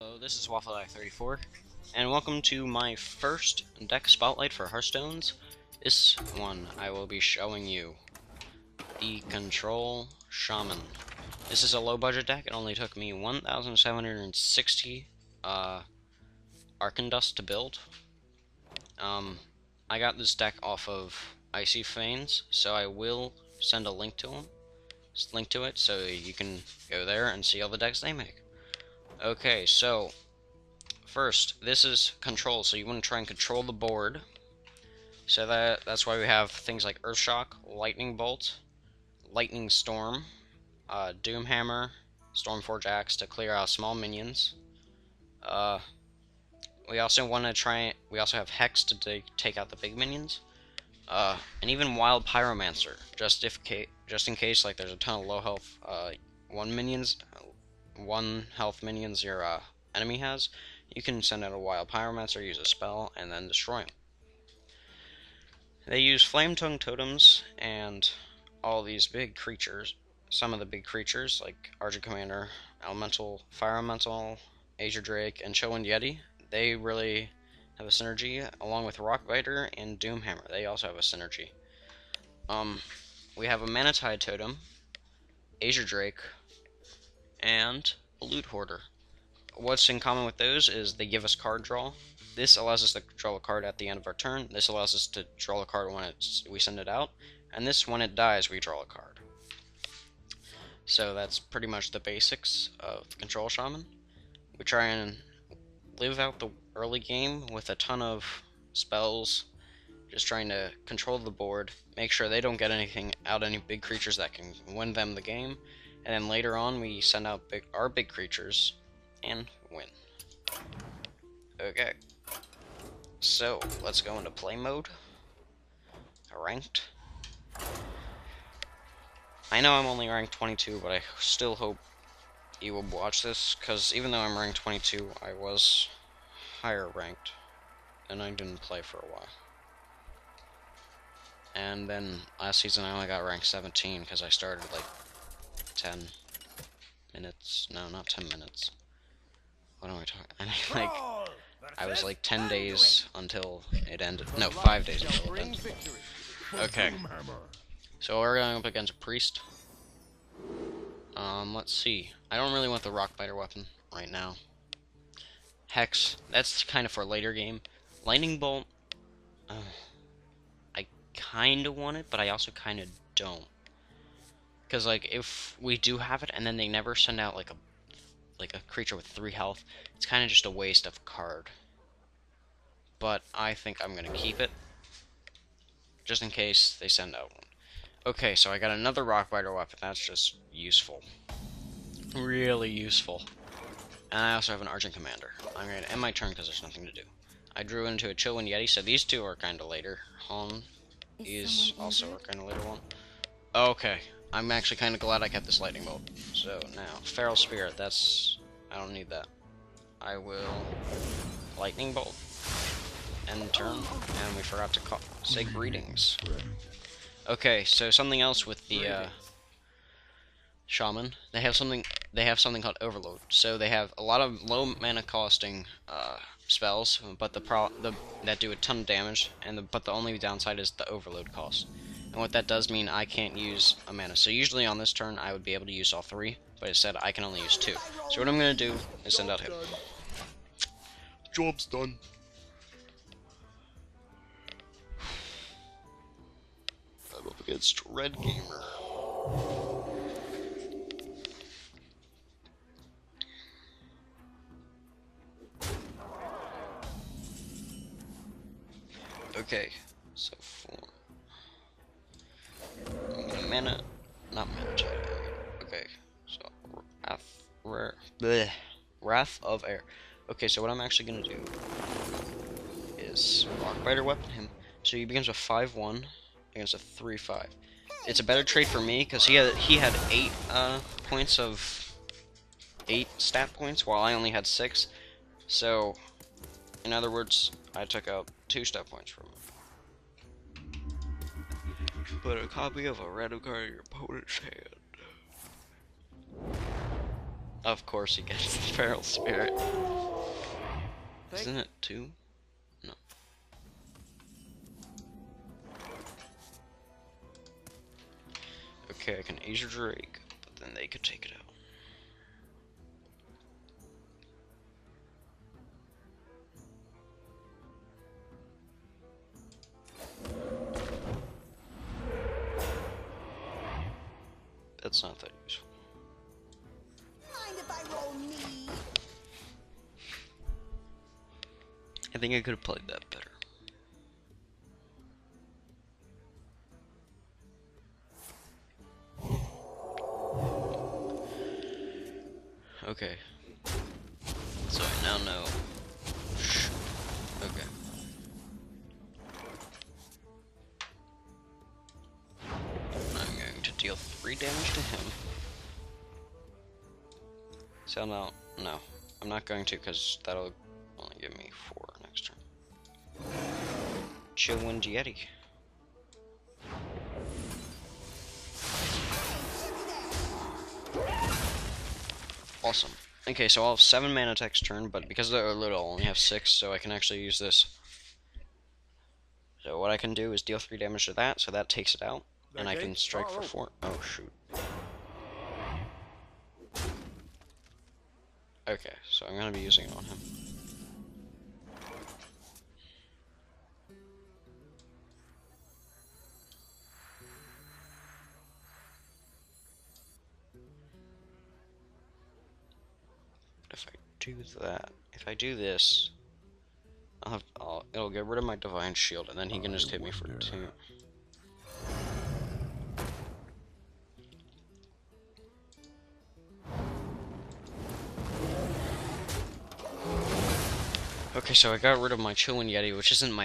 Hello, this is WaffleDie34, and welcome to my first deck spotlight for Hearthstones. This one, I will be showing you the Control Shaman. This is a low-budget deck. It only took me 1,760 Arcan Dust to build. I got this deck off of Icy Fanes, so I will send a link to it, so you can go there and see all the decks they make. Okay, so first, this is control, so you want to try and control the board. So that's why we have things like Earthshock, Lightning Bolt, Lightning Storm, Doomhammer, Stormforge Axe to clear out small minions. We also want to try. We also have Hex to take out the big minions, and even Wild Pyromancer, just in case like there's a ton of low health one health minions your enemy has. You can send out a Wild Pyromancer, use a spell, and then destroy them. They use Flame Tongue Totems and all these big creatures. Some of the big creatures, like Archer Commander, Fire Elemental, Azure Drake, and Chillwind Yeti, they really have a synergy, along with Rockbiter and Doomhammer. They also have a synergy. We have a Manatide Totem, Azure Drake, and a Loot Hoarder. What's in common with those is they give us card draw. This allows us to draw a card at the end of our turn. This allows us to draw a card when we send it out. And this, when it dies, we draw a card. So that's pretty much the basics of Control Shaman. We try and live out the early game with a ton of spells, just trying to control the board, make sure they don't get any big creatures that can win them the game, and then later on we send out our big creatures and win. Okay, so let's go into play mode. Ranked. I know I'm only ranked 22, but I still hope you will watch this, because even though I'm ranked 22, I was higher ranked, and I didn't play for a while. And then last season I only got ranked 17, because I started like 10 minutes, no, not 10 minutes. What am I talking? I mean, like, I was like 10 days until it ended. No, 5 days until it ended. Okay. So we're going up against a priest. Let's see. I don't really want the Rockbiter weapon right now. Hex, that's kind of for a later game. Lightning Bolt, I kind of want it, but I also kind of don't. Because, like, if we do have it, and then they never send out, like a creature with 3 health, it's kind of just a waste of card. But I think I'm going to keep it, just in case they send out one. Okay, so I got another Rockbiter weapon. That's just useful. Really useful. And I also have an Argent Commander. I'm going to end my turn because there's nothing to do. I drew into a Chillwind Yeti, so these two are kind of later. Han is also a kind of later one. Okay, I'm actually kind of glad I kept this Lightning Bolt. So now, Feral Spirit, I don't need that. I will Lightning Bolt, end turn, and we forgot to say greetings. Okay, so something else with the Shaman, they have something called Overload. So they have a lot of low mana costing spells, but that do a ton of damage, but the only downside is the overload cost. And what that does mean, I can't use a mana. So usually on this turn I would be able to use all 3, but instead I can only use 2. So what I'm gonna do is send out him. Job's done. I'm up against Red Gamer. Okay, so not mana. Okay, so Wrath of Air. Okay, so what I'm actually gonna do is Rockbiter weapon him. So he begins with 5-1 against a 3-5. It's a better trade for me because he had 8 points of 8 stat points, while I only had 6. So, in other words, I took out 2 stat points from him. Put a copy of a random card in your opponent's hand. Of course he gets Feral Spirit. Isn't it 2? No. Okay, I can Azure Drake, but then they could take it out. That's not that useful. Mind if I roll me? I think I could have played that better. Okay. So I now know. Okay. I'm going to deal 3 damage to him. So no, I'm not going to, because that'll only give me 4 next turn. Chill Wind Yeti. Awesome. Okay, so I'll have 7 mana next turn, but because they're little, I'll only have 6, so I can actually use this. So what I can do is deal 3 damage to that, so that takes it out, and I can strike for 4. Oh, shoot. Okay, so I'm going to be using it on him. If I do that, if I do this, it'll get rid of my Divine Shield, and then he can just hit me for 2. Okay, so I got rid of my Chillin' Yeti, which isn't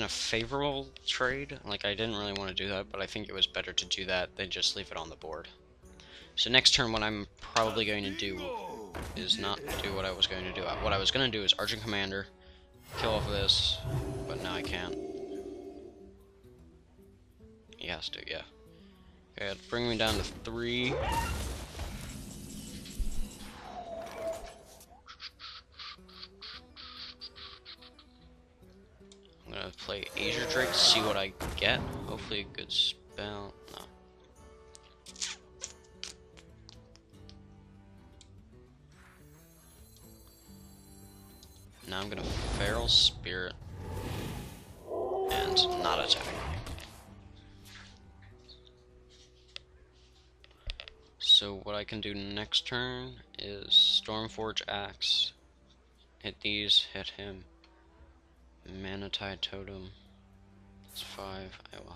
a favorable trade. Like, I didn't really want to do that, but I think it was better to do that than just leave it on the board. So next turn, what I'm probably going to do is not do what I was going to do. What I was going to do is Argent Commander, kill off this, but now I can't. He has to, yeah. Okay, it'll bring me down to 3. I'm gonna play Azure Drake to see what I get. Hopefully a good spell. No. Now I'm gonna Feral Spirit and not attack. So what I can do next turn is Stormforge Axe. Hit these, hit him. Mana Tide Totem. That's 5. I will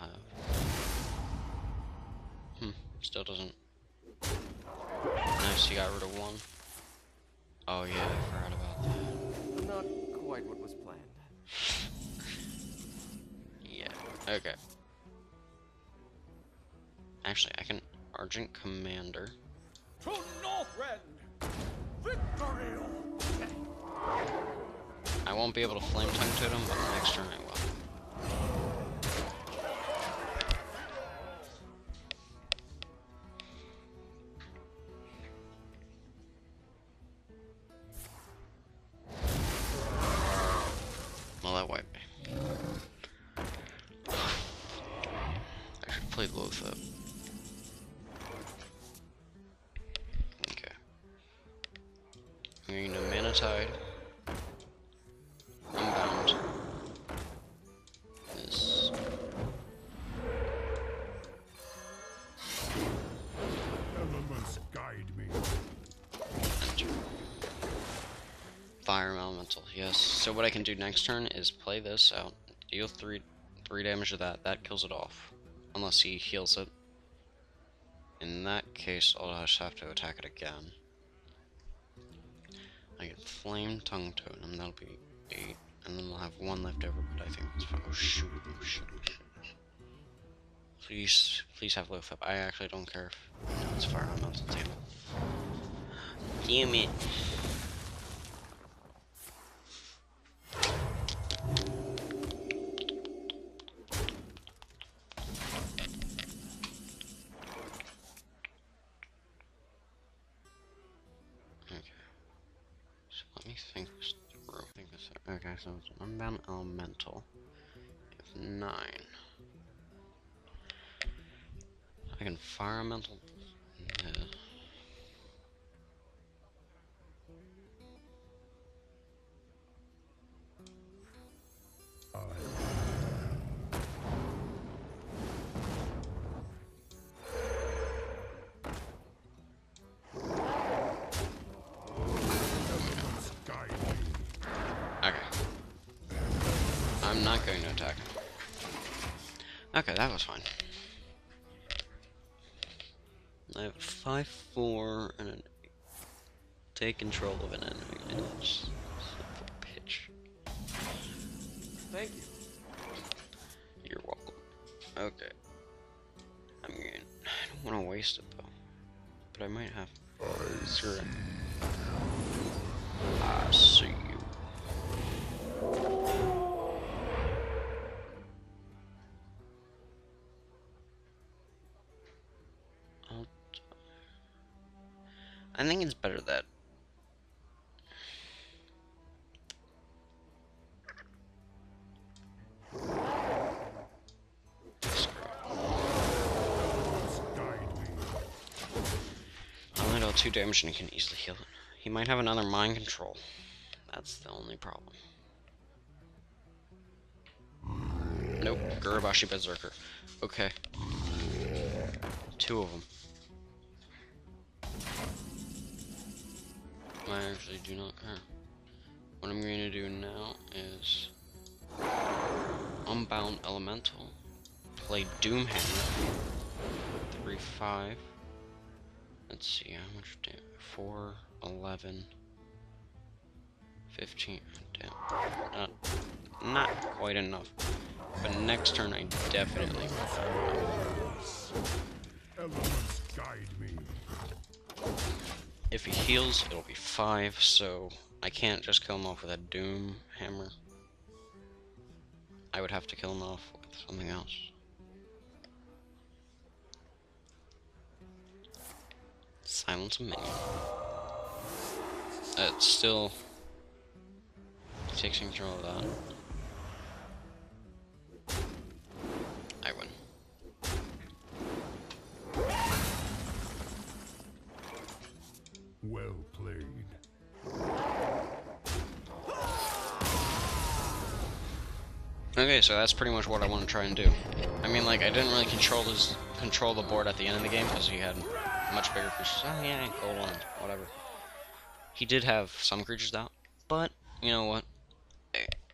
have. Still doesn't. Nice, you got rid of 1. Oh yeah, I forgot about that. Not quite what was planned. Yeah, okay. Actually, I can Argent Commander. To Northrend! Victory! I won't be able to Flame Tongue Totem, but next turn I will. Well, that wiped me. I should play Loatheb. Okay. I'm going to Mana Tide. Unbound. This. Elements guide me. Enter. Fire Elemental, yes. So what I can do next turn is play this out. Deal 3 damage to that. That kills it off. Unless he heals it. In that case, I'll just have to attack it again. I get Flame Tongue Totem, that'll be 8. And then we'll have 1 left over, but I think that's fine. Oh shoot, oh shit, oh shit. Please have Loatheb. I actually don't care if no, it's Fire Elemental, damn it. Damn it. think this through. Okay, so it's an unbound elemental. Give 9. I can fire elemental. Okay. I'm not going to attack. Okay, that was fine. I have 5/4 and an take control of an enemy. And it's simple pitch. Thank you. You're welcome. Okay. I don't want to waste it though, but I might have. Screw it. I see you. I think it's better that. I only deal 2 damage and he can easily heal it. He might have another mind control. That's the only problem. Nope, Gurabashi Berserker. Okay. 2 of them. I actually do not care. What I'm going to do now is Unbound Elemental, play Doomhammer, 3/5. Let's see how much damage. 4, 11, 15. Damn, not quite enough. But next turn I definitely Elements guide me. If he heals, it'll be 5, so I can't just kill him off with a Doom Hammer. I would have to kill him off with something else. Silence a minion. It still takes control of that. I win. Well played. Okay, so that's pretty much what I want to try and do. I mean, like, I didn't really control the board at the end of the game because he had much bigger creatures. Oh yeah, gold one, whatever. He did have some creatures out, but you know what?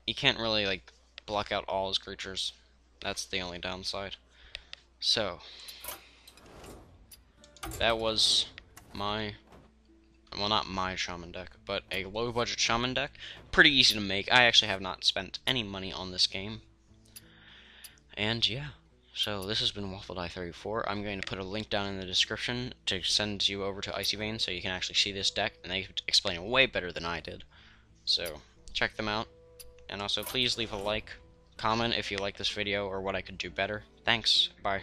You can't really like block out all his creatures. That's the only downside. So that was my, well, not my Shaman deck, but a low-budget Shaman deck. Pretty easy to make. I actually have not spent any money on this game. And yeah, so this has been Waffle Die 34. I'm going to put a link down in the description to send you over to Icy Vein so you can actually see this deck, and they explain it way better than I did. So check them out, and also please leave a like, comment if you like this video or what I could do better. Thanks, bye.